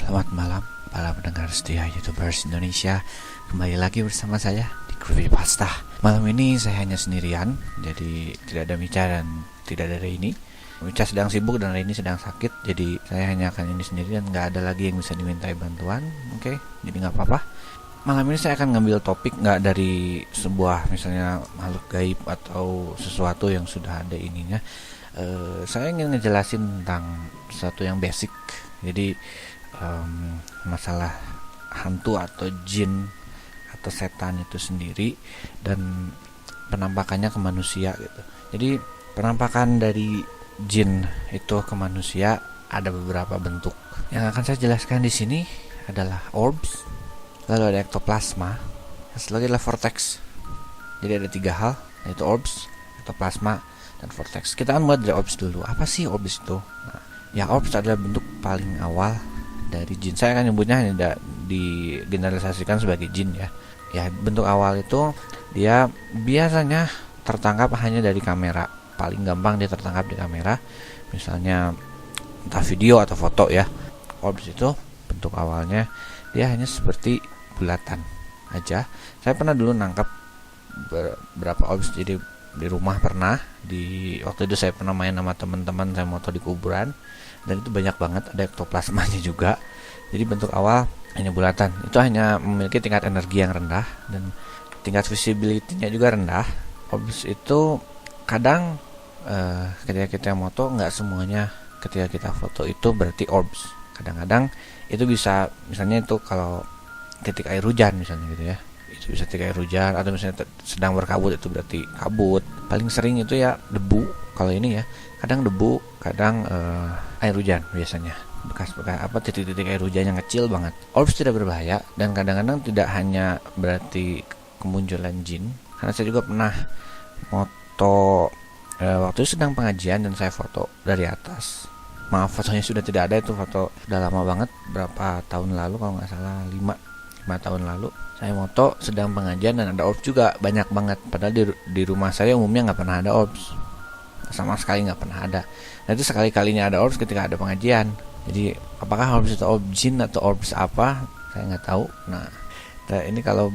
Selamat malam para pendengar setia YouTubers Indonesia. Kembali lagi bersama saya di Creepypasta. Malam ini saya hanya sendirian, jadi tidak ada Mica dan tidak ada Reini. Mica sedang sibuk dan Reini sedang sakit, jadi saya hanya akan ini sendiri dan nggak ada lagi yang bisa dimintai bantuan. Oke, jadi nggak apa-apa. Malam ini saya akan ngambil topik nggak dari sebuah misalnya makhluk gaib atau sesuatu yang sudah ada ininya. Saya ingin ngejelasin tentang sesuatu yang basic. Jadi masalah hantu atau jin atau setan itu sendiri dan penampakannya ke manusia gitu. Jadi penampakan dari jin itu ke manusia ada beberapa bentuk. Yang akan saya jelaskan di sini adalah orbs, lalu ada ektoplasma, yang selanjutnya adalah vortex. Jadi ada 3 hal, yaitu orbs, ektoplasma, dan vortex. Kita akan mulai dari orbs dulu. Apa sih orbs itu? Nah, ya orbs adalah bentuk paling awal dari jin. Saya akan nyebutnya hanya digeneralisasikan sebagai jin ya. Ya, bentuk awal itu dia biasanya tertangkap hanya dari kamera. Paling gampang dia tertangkap di kamera. Misalnya entah video atau foto ya. Orbs itu bentuk awalnya dia hanya seperti bulatan aja. Saya pernah dulu nangkap beberapa orbs, jadi di rumah pernah. Waktu itu saya pernah main sama teman-teman, saya moto di kuburan. Dan itu banyak banget, ada ektoplasmanya juga. Jadi bentuk awal hanya bulatan. Itu hanya memiliki tingkat energi yang rendah dan tingkat visibility-nya juga rendah. Orbs itu kadang ketika kita moto, nggak semuanya ketika kita foto itu berarti orbs. Kadang-kadang itu bisa, misalnya itu kalau titik air hujan misalnya gitu ya, itu bisa titik air hujan, atau misalnya sedang berkabut itu berarti kabut. Paling sering itu ya debu. Kalau ini ya kadang debu, kadang air hujan biasanya, bekas-bekas titik-titik air hujan yang kecil banget. Orbs tidak berbahaya dan kadang-kadang tidak hanya berarti kemunculan jin. Karena saya juga pernah moto waktu itu sedang pengajian dan saya foto dari atas. Maaf, fotonya sudah tidak ada, itu foto udah lama banget, berapa tahun lalu kalau nggak salah, 5 tahun lalu. Saya moto sedang pengajian dan ada orbs juga banyak banget. Padahal di rumah saya umumnya nggak pernah ada orbs, sama sekali nggak pernah ada. Nah itu sekali-kalinya ada orbs ketika ada pengajian. Jadi apakah orbs itu orbs jin atau orbs apa, saya nggak tahu. Nah ini kalau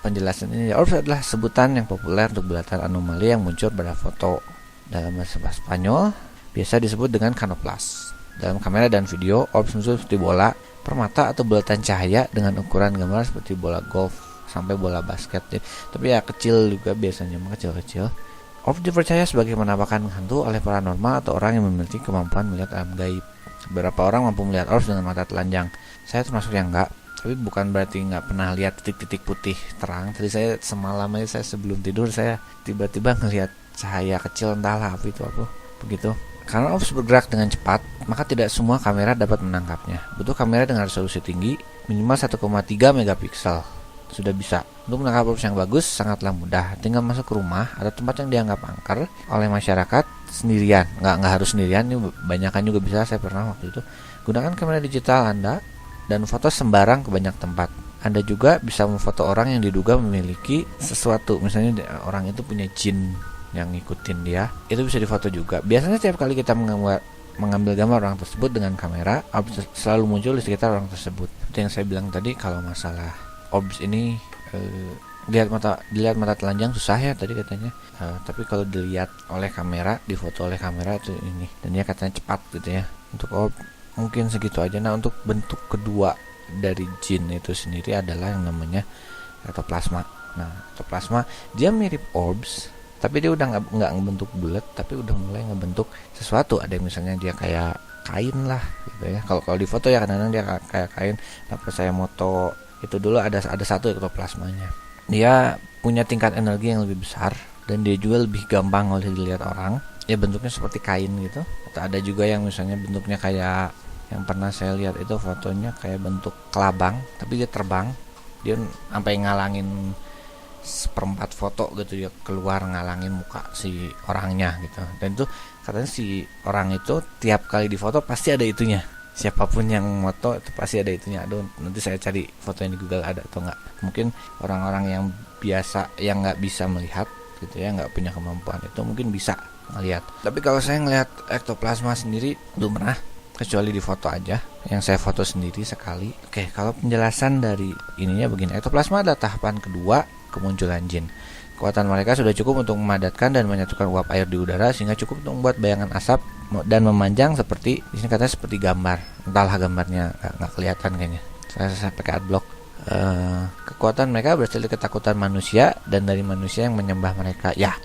penjelasan ini, orbs adalah sebutan yang populer untuk bulatan anomali yang muncul pada foto. Dalam bahasa Spanyol biasa disebut dengan canoplas. Dalam kamera dan video, orbs muncul seperti bola, permata atau bulatan cahaya dengan ukuran gambar seperti bola golf sampai bola basket. Tapi ya kecil juga biasanya, kecil-kecil. Orbs dipercaya sebagai penampakan hantu oleh paranormal atau orang yang memiliki kemampuan melihat alam gaib. Beberapa orang mampu melihat orbs dengan mata telanjang. Saya termasuk yang enggak, tapi bukan berarti nggak pernah lihat titik-titik putih terang. Tadi saya semalam aja, saya sebelum tidur saya tiba-tiba ngelihat cahaya kecil, entahlah apa itu, begitu. Karena orbs bergerak dengan cepat, maka tidak semua kamera dapat menangkapnya. Butuh kamera dengan resolusi tinggi, minimal 1,3 megapiksel. Sudah bisa. Untuk menangkap orbs yang bagus sangatlah mudah. Tinggal masuk ke rumah atau tempat yang dianggap angker oleh masyarakat sendirian. Nggak harus sendirian, ini banyakan juga bisa. Saya pernah waktu itu gunakan kamera digital Anda dan foto sembarang ke banyak tempat. Anda juga bisa memfoto orang yang diduga memiliki sesuatu. Misalnya orang itu punya jin yang ngikutin dia, itu bisa difoto juga. Biasanya setiap kali kita mengambil gambar orang tersebut dengan kamera, orbs selalu muncul di sekitar orang tersebut. Seperti yang saya bilang tadi, kalau masalah orbs ini dilihat mata telanjang susah ya tadi katanya, tapi kalau dilihat oleh kamera, difoto oleh kamera itu ini, dan dia katanya cepat gitu ya. Untuk orbs mungkin segitu aja. Nah untuk bentuk kedua dari jin itu sendiri adalah yang namanya ektoplasma. Nah ektoplasma dia mirip orbs, tapi dia udah nggak ngebentuk bulat, tapi udah mulai ngebentuk sesuatu. Ada yang misalnya dia kayak kain lah gitu ya. Kalau di foto ya kadang-kadang dia kayak kain. Tapi saya moto itu dulu ada satu ektoplasmanya. Dia punya tingkat energi yang lebih besar dan dia juga lebih gampang oleh dilihat orang. Ya bentuknya seperti kain gitu. Atau ada juga yang misalnya bentuknya kayak, yang pernah saya lihat itu fotonya kayak bentuk kelabang, tapi dia terbang. Dia sampai ngalangin seperempat foto gitu, dia keluar ngalangin muka si orangnya gitu. Dan itu katanya si orang itu tiap kali difoto pasti ada itunya. Siapapun yang moto itu pasti ada itunya. Aduh, nanti saya cari fotonya di Google ada atau enggak. Mungkin orang-orang yang biasa, yang nggak bisa melihat gitu ya, nggak punya kemampuan itu mungkin bisa ngelihat. Tapi kalau saya ngelihat ektoplasma sendiri belum pernah. kecuali di foto aja, yang saya foto sendiri sekali. Oke, kalau penjelasan dari ininya begini. Ektoplasma adalah tahapan kedua kemunculan jin. Kekuatan mereka sudah cukup untuk memadatkan dan menyatukan uap air di udara sehingga cukup untuk membuat bayangan asap dan memanjang seperti di sini katanya seperti gambar. Entahlah gambarnya nggak kelihatan kayaknya. Saya pakai adblock. Kekuatan mereka berasal dari ketakutan manusia dan dari manusia yang menyembah mereka. Ya,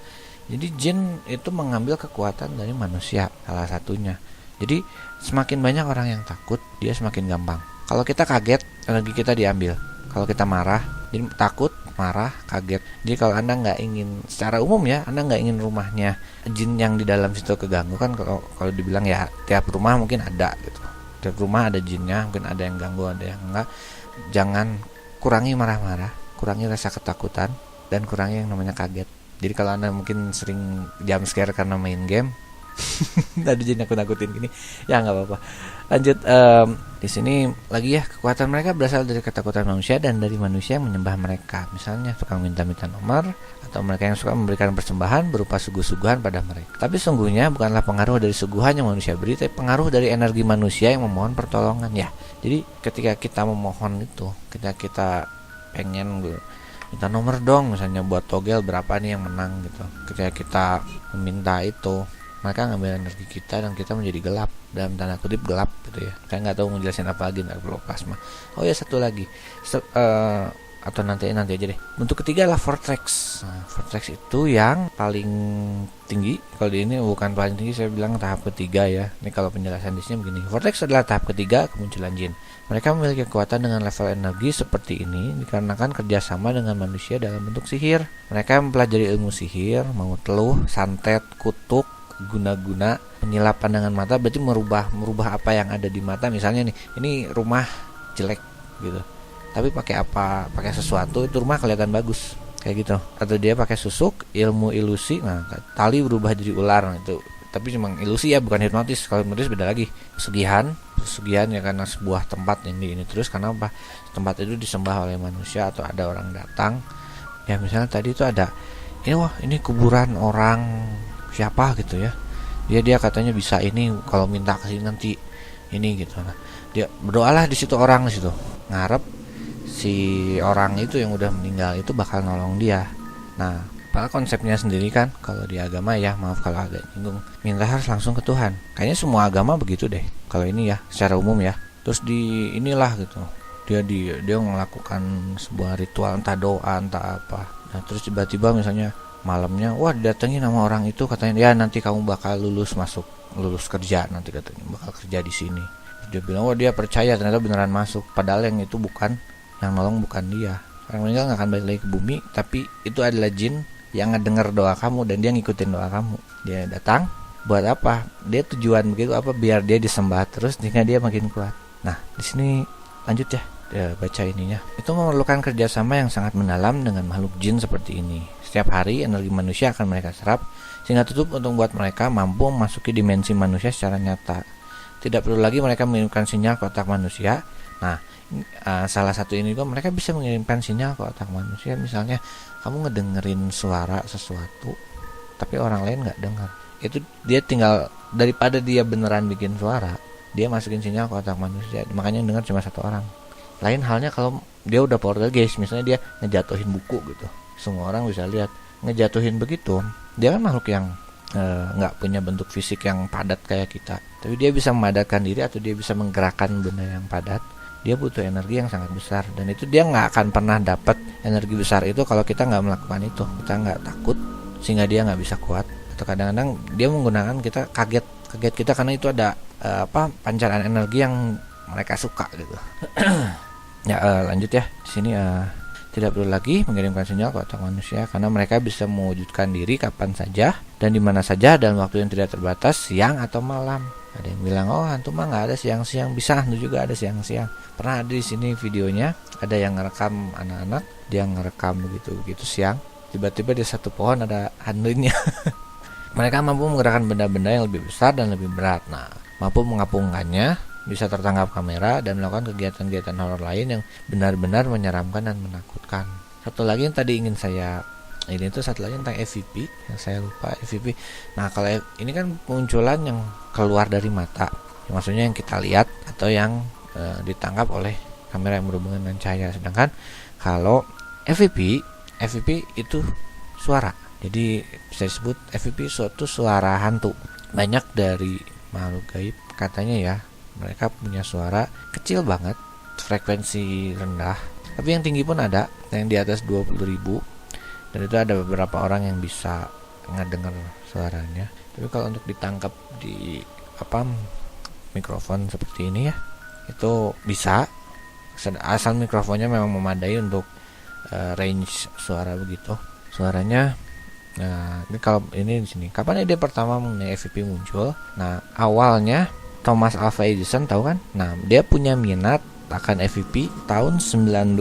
jadi jin itu mengambil kekuatan dari manusia salah satunya. Jadi semakin banyak orang yang takut, dia semakin gampang. Kalau kita kaget, energi kita diambil. Kalau kita marah, jadi takut, marah, kaget. Jadi kalau Anda nggak ingin, secara umum ya, Anda nggak ingin rumahnya jin yang di dalam situ keganggu kan. Kalau dibilang ya tiap rumah mungkin ada gitu. Tiap rumah ada jinnya, mungkin ada yang ganggu, ada yang enggak. Jangan kurangi marah-marah, kurangi rasa ketakutan, dan kurangi yang namanya kaget. Jadi kalau Anda mungkin sering jump scare karena main game, ada jin nakut-nakutin gini, ya nggak apa-apa. Lanjut, di sini lagi ya, kekuatan mereka berasal dari ketakutan manusia dan dari manusia yang menyembah mereka. Misalnya tukang minta-minta nomor, atau mereka yang suka memberikan persembahan berupa suguh-suguhan pada mereka. Tapi sungguhnya bukanlah pengaruh dari suguhan yang manusia beri, tapi pengaruh dari energi manusia yang memohon pertolongan ya. Jadi ketika kita memohon itu, ketika kita pengen minta nomor dong, misalnya buat togel berapa nih yang menang gitu. Ketika kita meminta itu, mereka ngambil energi kita dan kita menjadi gelap, dalam tanda kutip gelap gitu ya. Saya nggak tahu ngejelasin apa lagi tentang ektoplasma. Oh ya, satu lagi, atau nanti aja deh. Bentuk ketiga adalah vortex. Nah, vortex itu yang paling tinggi. Kalau di ini bukan paling tinggi, saya bilang tahap ketiga ya. Ini kalau penjelasan di sini begini. Vortex adalah tahap ketiga kemunculan jin. Mereka memiliki kekuatan dengan level energi seperti ini dikarenakan kerjasama dengan manusia dalam bentuk sihir. Mereka mempelajari ilmu sihir, mau teluh, santet, kutuk, guna-guna, menyilap pandangan mata, berarti merubah apa yang ada di mata. Misalnya nih, ini rumah jelek gitu, tapi pakai apa, pakai sesuatu itu rumah kelihatan bagus kayak gitu. Atau dia pakai susuk, ilmu ilusi, nah tali berubah jadi ular, nah, itu tapi cuma ilusi ya, bukan hipnotis. Kalau hipnotis beda lagi. Pesugihan ya, karena sebuah tempat ini terus karena apa, tempat itu disembah oleh manusia atau ada orang datang ya. Misalnya tadi itu ada ini kuburan orang siapa gitu ya, dia katanya bisa ini, kalau minta ke sini nanti ini gitu. Nah, dia berdoalah di situ, orang di situ ngarep si orang itu yang udah meninggal itu bakal nolong dia. Nah, padahal konsepnya sendiri kan, kalau di agama ya, maaf kalau agak nyinggung, minta harus langsung ke Tuhan. Kayaknya semua agama begitu deh. Kalau ini ya, secara umum ya. Terus di inilah gitu, dia melakukan sebuah ritual, entah doa, entah apa. Nah, terus tiba-tiba misalnya malamnya, wah datengin nama orang itu, katanya ya nanti kamu bakal lulus kerja, nanti katanya bakal kerja di sini. Terus dia bilang, wah dia percaya, ternyata beneran masuk. Padahal yang itu bukan, yang nolong bukan dia. Orang meninggal nggak akan balik lagi ke bumi, tapi itu adalah jin yang ngedenger doa kamu dan dia ngikutin doa kamu. Dia datang buat apa? Dia tujuan begitu apa? Biar dia disembah terus sehingga dia makin kuat. Nah, di sini lanjut ya, baca ininya. Itu memerlukan kerjasama yang sangat mendalam dengan makhluk jin seperti ini. Setiap hari energi manusia akan mereka serap sehingga tutup untuk membuat mereka mampu memasuki dimensi manusia secara nyata. Tidak perlu lagi mereka mengirimkan sinyal ke otak manusia. Nah, salah satu ini juga mereka bisa mengirimkan sinyal ke otak manusia. Misalnya kamu ngedengerin suara sesuatu tapi orang lain nggak dengar, itu dia tinggal, daripada dia beneran bikin suara, dia masukin sinyal ke otak manusia, makanya yang dengar cuma satu orang. Lain halnya kalau dia udah poltergeist, misalnya dia ngejatuhin buku gitu, semua orang bisa lihat. Ngejatuhin begitu, dia kan makhluk yang nggak punya bentuk fisik yang padat kayak kita, tapi dia bisa memadatkan diri atau dia bisa menggerakkan benda yang padat. Dia butuh energi yang sangat besar, dan itu dia nggak akan pernah dapat energi besar itu kalau kita nggak melakukan itu. Kita nggak takut sehingga dia nggak bisa kuat, atau kadang-kadang dia menggunakan kita, kaget kita karena itu ada pancaran energi yang mereka suka gitu. Ya, lanjut ya. Di sini tidak perlu lagi mengirimkan sinyal ke otak manusia karena mereka bisa mewujudkan diri kapan saja dan di mana saja dalam waktu yang tidak terbatas, siang atau malam. Ada yang bilang, oh hantu mah nggak ada siang-siang. Bisa, hantu juga ada siang-siang. Pernah ada di sini videonya, ada yang ngerekam anak-anak, dia ngerekam begitu siang. Tiba-tiba di satu pohon ada hantunya. Mereka mampu menggerakkan benda-benda yang lebih besar dan lebih berat. Nah, mampu mengapungkannya, bisa tertangkap kamera dan melakukan kegiatan-kegiatan horor lain yang benar-benar menyeramkan dan menakutkan. Satu lagi yang tadi ingin saya satu lagi tentang EVP yang saya lupa, EVP. Nah, kalau ini kan munculan yang keluar dari mata. maksudnya yang kita lihat atau yang ditangkap oleh kamera yang berhubungan dengan cahaya. Sedangkan kalau FVP itu suara. Jadi bisa disebut FVP suatu suara hantu. Banyak dari makhluk gaib katanya ya, mereka punya suara kecil banget, frekuensi rendah, tapi yang tinggi pun ada, yang di atas 20.000. Dan itu ada beberapa orang yang bisa ngedengar suaranya. Tapi kalau untuk ditangkap di mikrofon seperti ini ya, itu bisa, asal mikrofonnya memang memadai untuk range suara begitu. Suaranya, nah ini kalau ini di sini, kapan ide pertama mengenai FVP muncul? Nah, awalnya Thomas Alva Edison, tahu kan? Nah, dia punya minat akan FVP tahun 1920.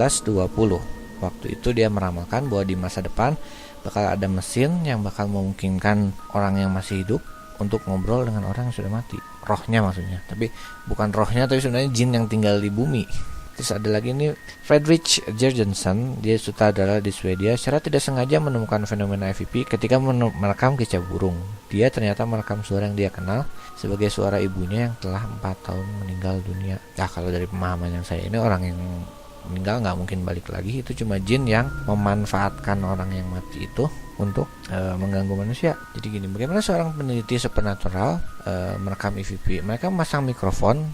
Waktu itu dia meramalkan bahwa di masa depan bakal ada mesin yang bakal memungkinkan orang yang masih hidup untuk ngobrol dengan orang yang sudah mati. Rohnya maksudnya, tapi bukan rohnya, tapi sebenarnya jin yang tinggal di bumi. Terus ada lagi ini Fredrik Jørgensen, dia sutradara di Swedia, secara tidak sengaja menemukan fenomena FVP ketika merekam kicau burung. Dia ternyata merekam suara yang dia kenal sebagai suara ibunya yang telah 4 tahun meninggal dunia. Nah, kalau dari pemahaman yang saya ini, orang yang meninggal nggak mungkin balik lagi, itu cuma jin yang memanfaatkan orang yang mati itu untuk mengganggu manusia. Jadi gini, bagaimana seorang peneliti supernatural merekam EVP? Mereka memasang mikrofon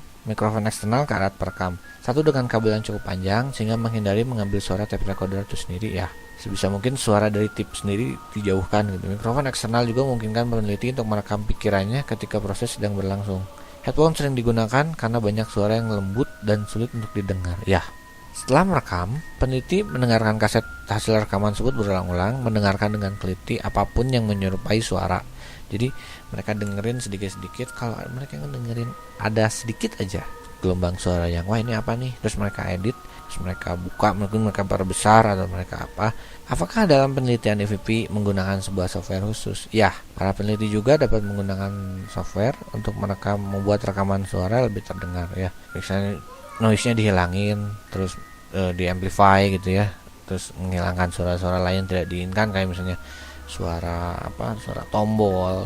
eksternal ke alat perekam, satu dengan kabel yang cukup panjang sehingga menghindari mengambil suara tape recorder itu sendiri ya. Sebisa mungkin suara dari tip sendiri dijauhkan gitu. Mikrofon eksternal juga memungkinkan peneliti untuk merekam pikirannya ketika proses sedang berlangsung. Headphone sering digunakan karena banyak suara yang lembut dan sulit untuk didengar. Ya. Setelah merekam, peneliti mendengarkan kaset hasil rekaman tersebut berulang-ulang, mendengarkan dengan teliti apapun yang menyerupai suara. Jadi mereka dengerin sedikit-sedikit. Kalau mereka dengerin ada sedikit aja gelombang suara yang wah ini apa nih, terus mereka edit, terus mereka buka, mungkin mereka perbesar atau mereka apa. Apakah dalam penelitian EVP menggunakan sebuah software khusus? Ya, para peneliti juga dapat menggunakan software untuk membuat rekaman suara lebih terdengar ya. Misalnya noise-nya dihilangin, terus di-amplify gitu ya, terus menghilangkan suara-suara lain tidak diinginkan, kayak misalnya suara tombol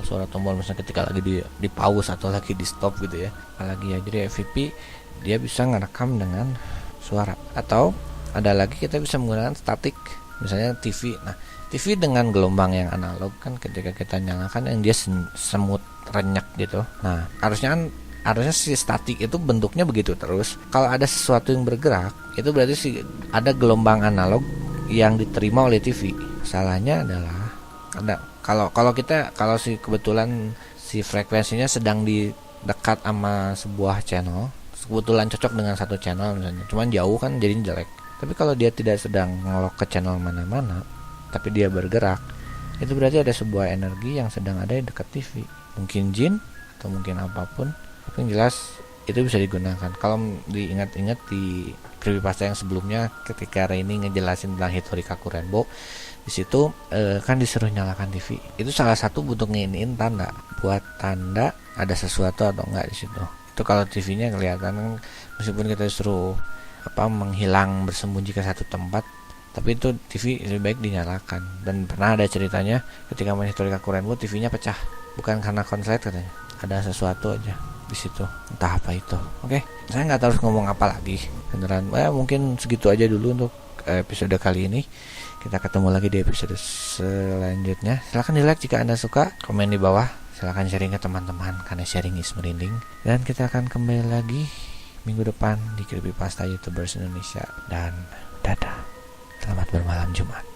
misalnya ketika lagi di pause atau lagi di stop gitu ya. Apalagi ya, jadi FVP dia bisa ngerekam dengan suara. Atau ada lagi kita bisa menggunakan statik, misalnya TV. Nah, TV dengan gelombang yang analog kan ketika kita nyalakan yang dia semut renyek gitu. Nah, harusnya si statik itu bentuknya begitu terus. Kalau ada sesuatu yang bergerak, itu berarti ada gelombang analog yang diterima oleh TV. Salahnya adalah kalau kebetulan si frekuensinya sedang di dekat sama sebuah channel, kebetulan cocok dengan satu channel misalnya, cuman jauh kan jadinya jelek. Tapi kalau dia tidak sedang ngelok ke channel mana-mana, tapi dia bergerak, itu berarti ada sebuah energi yang sedang ada di dekat TV. Mungkin jin atau mungkin apapun. Tapi yang jelas itu bisa digunakan. Kalau diingat-ingat di creepypasta yang sebelumnya ketika Rainy ngejelasin tentang Hitori Kakurenbo, di situ kan disuruh nyalakan TV. Itu salah satu bentuk nginiin tanda, buat tanda ada sesuatu atau enggak di situ. Itu kalau TV-nya kelihatan, meskipun kita disuruh menghilang bersembunyi ke satu tempat, tapi itu TV lebih baik dinyalakan. Dan pernah ada ceritanya ketika main Hitori Kakurenbo, TV-nya pecah, bukan karena konslet katanya, ada sesuatu aja di situ, entah apa itu. Oke, saya nggak tahu harus ngomong apa lagi beneran. Mungkin segitu aja dulu untuk episode kali ini. Kita ketemu lagi di episode selanjutnya. Silahkan di like jika Anda suka, komen di bawah, silahkan sharing ke teman-teman karena sharing is merinding. Dan kita akan kembali lagi minggu depan di Creepypasta YouTubers Indonesia. Dan dadah, selamat bermalam Jumat.